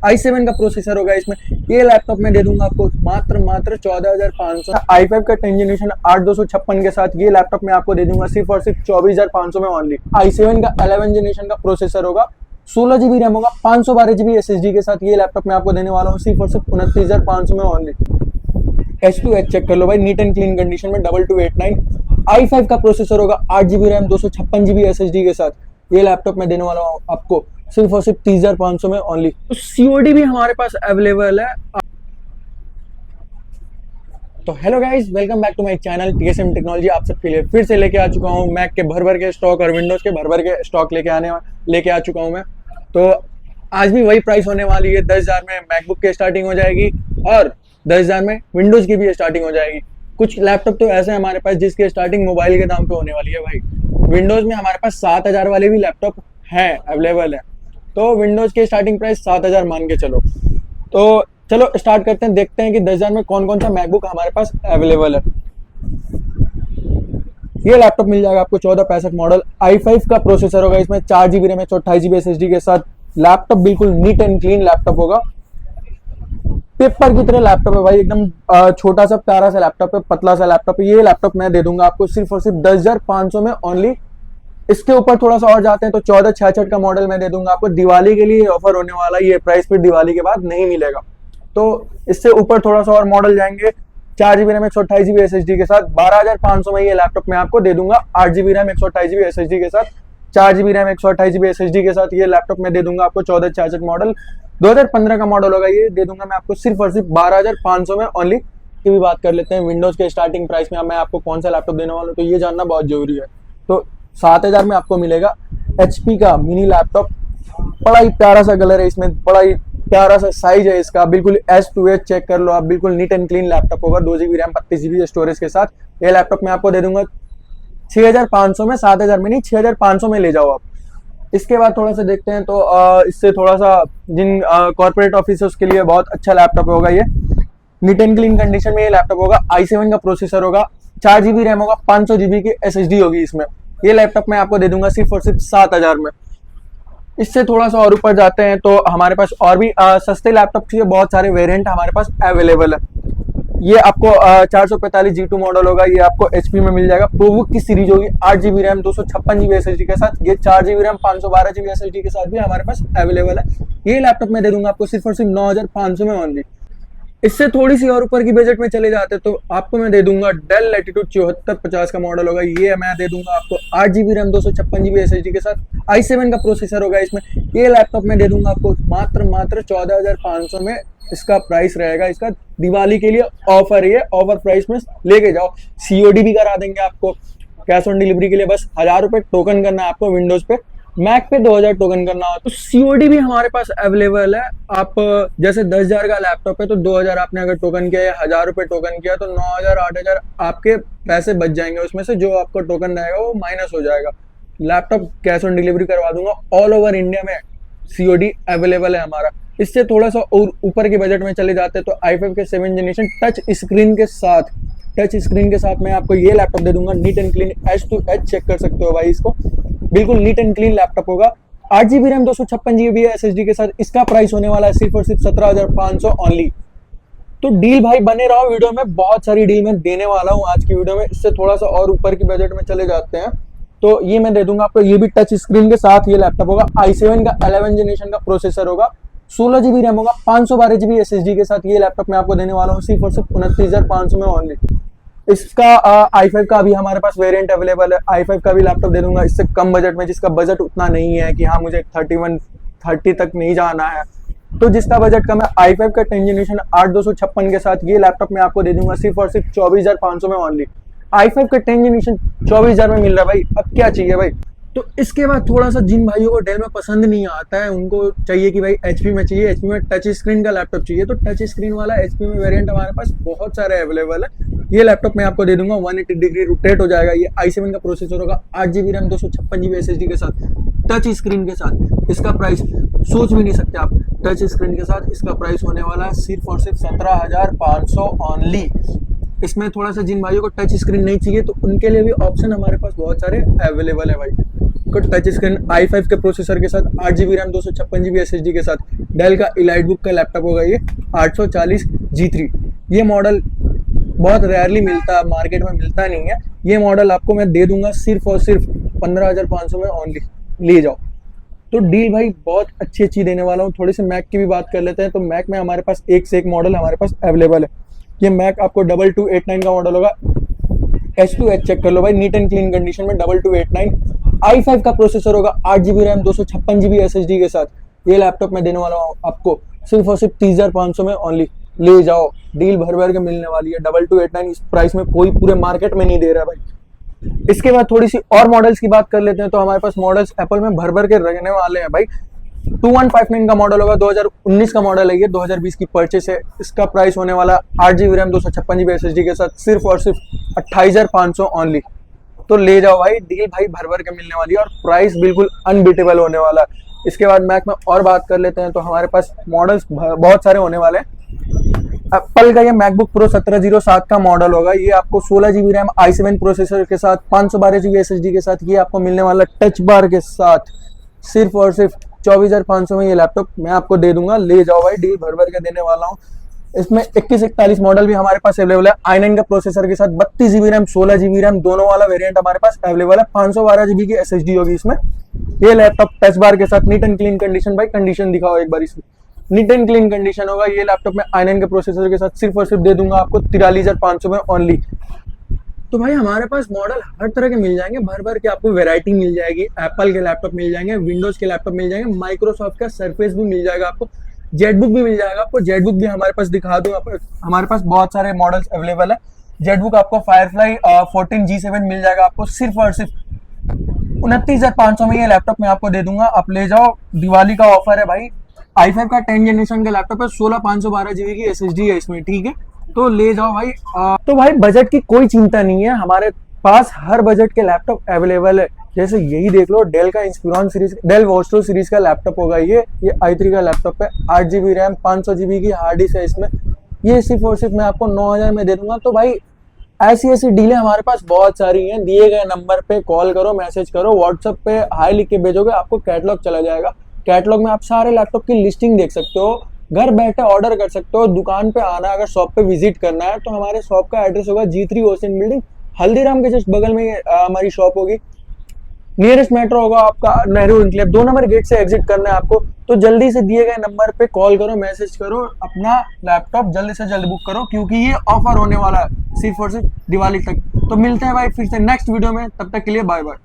i7 का processor होगा इसमें। ये लैपटॉप में दे दूंगा आपको मात्र 14,500। i5 का 10 जनरेशन 8256 के साथ ये लैपटॉप में आपको दे दूंगा सिर्फ और सिर्फ 24,500 में ओनली। i7 का 11 जनरेशन का प्रोसेसर होगा, 16 GB रैम होगा, 512 GB SSD के साथ ये लैपटॉप मैं आपको देने वाला हूँ सिर्फ और सिर्फ 29,500 में ओनली। H2H चेक कर लो भाई, नीट एंड क्लीन कंडीशन में 2289। i5 का प्रोसेसर होगा, 8 GB रैम, 256 GB SSD के साथ ये लैपटॉप मैं देने वाला हूँ आपको सिर्फ और सिर्फ 30,500 में ओनली। तो COD भी हमारे पास अवेलेबल है। तो hello guys, welcome back to my channel TSM technology. आप सबके लिए फिर से लेके आ चुका हूँ मैक के भर के स्टॉक और विंडोज के भर के स्टॉक लेके आ चुका हूँ मैं। तो आज भी वही प्राइस होने वाली है, 10,000 में मैकबुक की स्टार्टिंग हो जाएगी और 10,000 में विंडोज की भी स्टार्टिंग हो जाएगी। कुछ लैपटॉप तो ऐसे हैं हमारे पास जिसकी स्टार्टिंग मोबाइल के दाम पे होने वाली है भाई। विंडोज में हमारे पास 7,000 वाले भी लैपटॉप हैं, अवेलेबल है। तो विंडोज की स्टार्टिंग प्राइस 7,000 मान के चलो। तो चलो स्टार्ट करते हैं, देखते हैं कि 10,000 में कौन कौन सा मैकबुक हमारे पास अवेलेबल है। ये लैपटॉप मिल जाएगा आपको 1465 मॉडल, i5 का प्रोसेसर होगा इसमें, 4 GB रैम है, 128 GB SSD के साथ। लैपटॉप बिल्कुल नीट एंड क्लीन लैपटॉप होगा, पेपर की तरह लैपटॉप है भाई, एकदम छोटा सा प्यारा सा लैपटॉप है, पतला सा लैपटॉप है। ये लैपटॉप मैं दे दूंगा आपको सिर्फ और सिर्फ 10,500 में ओनली। इसके ऊपर थोड़ा सा और जाते हैं तो 1466 का मॉडल मैं दे दूंगा आपको। दिवाली के लिए ऑफर होने वाला है, ये प्राइस फिर दिवाली के बाद नहीं मिलेगा। तो इससे ऊपर थोड़ा सा और मॉडल जाएंगे, 4 GB रैम 128 GB SSD के साथ 12,500 में ये लैपटॉप मैं आपको दे दूंगा। 8 GB रैम 128 GB SSD के साथ, 4 GB रैम 128 GB SSD के साथ ये लैपटॉप मैं दे दूंगा आपको। 1466 मॉडल 2015 का मॉडल होगा, ये दे दूंगा मैं आपको सिर्फ और सिर्फ 12,500 में ओनली। की भी बात कर लेते हैं विंडोज के स्टार्टिंग प्राइस में मैं आपको कौन सा लैपटॉप देने वाला हूँ, तो ये जानना बहुत जरूरी है। तो 7,000 में आपको मिलेगा HP का मिनी लैपटॉप, बड़ा ही प्यारा सा कलर है इसमें, बड़ा ही प्यारा सा साइज है इसका, बिल्कुल H2H चेक कर लो आप, बिल्कुल नीट एंड क्लीन लैपटॉप होगा। 2 GB रैम 32 GB स्टोरेज के साथ ये लैपटॉप मैं आपको दे दूंगा 6,500 में, 7,000 में नहीं, 6,500 में ले जाओ आप। इसके बाद थोड़ा सा देखते हैं तो इससे थोड़ा सा जिन कॉर्पोरेट ऑफिस है उसके लिए बहुत अच्छा लैपटॉप होगा ये। नीट एंड क्लीन कंडीशन में ये लैपटॉप होगा, i7 का प्रोसेसर होगा, 4 GB रैम होगा, 500 GB की SSD होगी इसमें। ये लैपटॉप मैं आपको दे दूंगा सिर्फ और सिर्फ 7,000 में। इससे थोड़ा सा और ऊपर जाते हैं तो हमारे पास और भी सस्ते लैपटॉप के बहुत सारे वेरिएंट हमारे पास अवेलेबल है। ये आपको 445 G2 मॉडल होगा, ये आपको HP में मिल जाएगा। प्रोबुक की सीरीज होगी, 8 GB रैम 256 GB SSD के साथ, ये 4 GB रैम 512 GB SSD के साथ भी हमारे पास अवेलेबल है। ये लैपटॉप मैं दे दूंगा आपको सिर्फ और सिर्फ 9,500 में ओनली। इससे थोड़ी सी और ऊपर की बजट में चले जाते तो आपको मैं दे दूंगा डेल लैटिट्यूड 7450 का मॉडल होगा, ये मैं दे दूंगा आपको 8 GB रैम 256 GB SSD के साथ। i7 का प्रोसेसर होगा इसमें। ये लैपटॉप मैं दे दूंगा आपको मात्र 14,500 में इसका प्राइस रहेगा। इसका दिवाली के लिए ऑफर है, ऑफर प्राइस में लेके जाओ। COD भी करा देंगे आपको, कैश ऑन डिलीवरी के लिए बस 1,000 रुपये टोकन करना है आपको विंडोज पे, मैक पे 2,000 टोकन करना हो। तो COD भी हमारे पास अवेलेबल है। आप जैसे 10,000 का लैपटॉप है तो 2,000 आपने अगर टोकन किया या 1,000 रुपये टोकन किया तो 9,000 8,000 आपके पैसे बच जाएंगे, उसमें से जो आपका टोकन रहेगा वो माइनस हो जाएगा। लैपटॉप कैश ऑन डिलीवरी करवा दूंगा, ऑल ओवर इंडिया में COD अवेलेबल है हमारा। इससे थोड़ा सा और ऊपर के बजट में चले जाते तो i5 के 7 जनरेशन टच स्क्रीन के साथ मैं आपको ये लैपटॉप दे दूंगा, neat and clean H2H check कर सकते हो भाई इसको, बिल्कुल नीट एंड क्लीन लैपटॉप होगा। 8 GB रैम 256 GB SSD के साथ इसका प्राइस होने वाला है सिर्फ और सिर्फ 17,500 ओनली। तो डील भाई बने रहो वीडियो में, बहुत सारी डील मैं देने वाला हूँ आज की वीडियो में। इससे थोड़ा सा और ऊपर की बजट में चले जाते हैं तो ये मैं दे दूंगा आपको, ये भी टच स्क्रीन के साथ ये लैपटॉप होगा। i7 का 11 जनरेशन का प्रोसेसर होगा, 16 GB रैम होगा, 512 GB SSD के साथ ये लैपटॉप मैं आपको देने वाला हूँ सिर्फ और सिर्फ 29,500 में ओनली। इसका i5 का भी हमारे पास वेरिएंट अवेलेबल है, i5 का भी लैपटॉप दे दूंगा इससे कम बजट में, जिसका बजट उतना नहीं है कि हाँ मुझे 30 तक नहीं जाना है। तो जिसका बजट कम है, i5 का 10 जनरेशन 8256 के साथ ये लैपटॉप मैं आपको दे दूंगा सिर्फ और सिर्फ 24,500 में ओनली। i5 का 10 जनरेशन 24,000 में मिल रहा है भाई, अब क्या चाहिए भाई। तो इसके बाद थोड़ा सा जिन भाइयों को डेल में पसंद नहीं आता है, उनको चाहिए कि भाई HP में चाहिए, HP में टच स्क्रीन का लैपटॉप चाहिए, तो टच स्क्रीन वाला HP में वेरिएंट हमारे पास बहुत सारे अवेलेबल है। ये लैपटॉप मैं आपको दे दूंगा, 180 डिग्री रोटेट हो जाएगा। ये i7 का प्रोसेसर होगा, 8 GB रैम 256 GB SSD के साथ, टच स्क्रीन के साथ। इसका प्राइस सोच भी नहीं सकते आप, टच स्क्रीन के साथ इसका प्राइस होने वाला है सिर्फ और सिर्फ 17,500 ओनली। इसमें थोड़ा सा जिन भाइयों को टच स्क्रीन नहीं चाहिए तो उनके लिए भी ऑप्शन हमारे पास बहुत सारे अवेलेबल है भाई। टच स्क्रीन i5 के प्रोसेसर के साथ, 8 GB रैम 256 GB SSD के साथ, डेल का EliteBook का लैपटॉप होगा ये 840 G3। ये मॉडल बहुत रेयरली मिलता है, मार्केट में मिलता नहीं है। ये मॉडल आपको मैं दे दूंगा सिर्फ और सिर्फ 15,500 में ओनली, ले जाओ। तो डील भाई बहुत अच्छी देने वाला हूँ। थोड़ी सी मैक की भी बात कर लेते हैं। तो मैक में हमारे पास एक से एक मॉडल हमारे पास अवेलेबल है। ये मैक आपको 2289 का मॉडल होगा। H2H चेक कर लो भाई, नीट एंड क्लीन कंडीशन में 2289। i5 का प्रोसेसर होगा, 8GB रैम 256GB SSD के साथ। ये लैपटॉप मैं देने वाला हूँ आपको सिर्फ और सिर्फ 30,500 में ओनली, ले जाओ। डील भर भर के मिलने वाली है। 2289 इस प्राइस में कोई पूरे मार्केट में नहीं दे रहा भाई। इसके बाद थोड़ी सी और मॉडल्स की बात कर लेते हैं। तो हमारे पास मॉडल्स एप्पल में भर भर के रहने वाले हैं भाई। 2159 का मॉडल होगा, 2019 का मॉडल है ये, 2020 की परचेस है। इसका प्राइस होने वाला 8GB रैम 256GB SSD के साथ सिर्फ और सिर्फ 28,500 ओनली। तो ले जाओ भाई, डील भाई भर भर के मिलने वाली है और प्राइस बिल्कुल अनबीटेबल होने वाला है। इसके बाद मैक में और बात कर लेते हैं। तो हमारे पास मॉडल्स बहुत सारे होने वाले हैं। एप्पल का ये मैकबुक प्रो 1707 का मॉडल होगा। ये आपको 16GB रैम i7 प्रोसेसर के साथ 512GB SSD के साथ ये आपको मिलने वाला टच बार के साथ सिर्फ और सिर्फ 24,500 में ये लैपटॉप मैं आपको दे दूंगा। ले जाओ भाई, डील भर भर के देने वाला हूँ। इसमें 2141 मॉडल भी हमारे पास अवेलेबल है। i9 का प्रोसेसर के साथ 32GB रैम 16GB रैम दोनों वाला वेरिएंट हमारे पास अवेलेबल है। 512GB की SSD होगी इसमें। ये लैपटॉप टच बार के साथ नीट एंड क्लीन कंडीशन, भाई कंडीशन दिखाओ एक बार इसमें, नीट एंड क्लीन कंडीशन होगा। ये लैपटॉप में i9 के प्रोसेसर के साथ सिर्फ और सिर्फ दे दूंगा आपको 43,500 में ओनली। तो भाई हमारे पास मॉडल हर तरह के मिल जाएंगे, भर भर के आपको वैरायटी मिल जाएगी। एप्पल के लैपटॉप मिल जाएंगे, विंडोज के लैपटॉप मिल जाएंगे, माइक्रोसॉफ्ट का सरफेस भी मिल जाएगा आपको, जेटबुक भी मिल जाएगा आपको। जेटबुक भी हमारे पास दिखा दूं, हमारे पास बहुत सारे मॉडल्स अवेलेबल है। जेटबुक आपको फायरफ्लाई 14G7 मिल जाएगा आपको सिर्फ और सिर्फ 29,500 में ये लैपटॉप मैं आपको दे दूंगा। आप ले जाओ, दिवाली का ऑफर है भाई। i5 का 10 जनरेशन का लैपटॉप है, 16,512GB की SSD है इसमें, ठीक है। तो ले जाओ भाई। तो भाई बजट की कोई चिंता नहीं है, हमारे पास हर बजट के लैपटॉप अवेलेबल है। जैसे यही देख लो, डेल का Inspiron series, del vostro series का लैपटॉप होगा ये i3 का लैपटॉप है। 8GB रैम 500GB की हार्ड डिस्क है इसमें। ये सिर्फ और सिर्फ मैं आपको 9,000 में दे दूंगा। तो भाई ऐसी डीलें हमारे पास बहुत सारी हैं। दिए गए नंबर पे कॉल करो, मैसेज करो, व्हाट्सएप पे हाई लिख के भेजोगे, आपको कैटलॉग चला जाएगा। कैटलॉग में आप सारे लैपटॉप की लिस्टिंग देख सकते हो, घर बैठे ऑर्डर कर सकते हो। दुकान पे आना, अगर शॉप पे विजिट करना है तो हमारे शॉप का एड्रेस होगा G3 ओशन बिल्डिंग, हल्दीराम के जस्ट बगल में हमारी शॉप होगी। नियरेस्ट मेट्रो होगा आपका नेहरू एन्क्लेव, 2 नंबर गेट से एग्जिट करना है आपको। तो जल्दी से दिए गए नंबर पे कॉल करो, मैसेज करो, अपना लैपटॉप जल्दी से जल्दी बुक करो, क्योंकि ये ऑफर होने वाला है सिर्फ और सिर्फ दिवाली तक। तो मिलते हैं भाई फिर से नेक्स्ट वीडियो में, तब तक के लिए बाय बाय।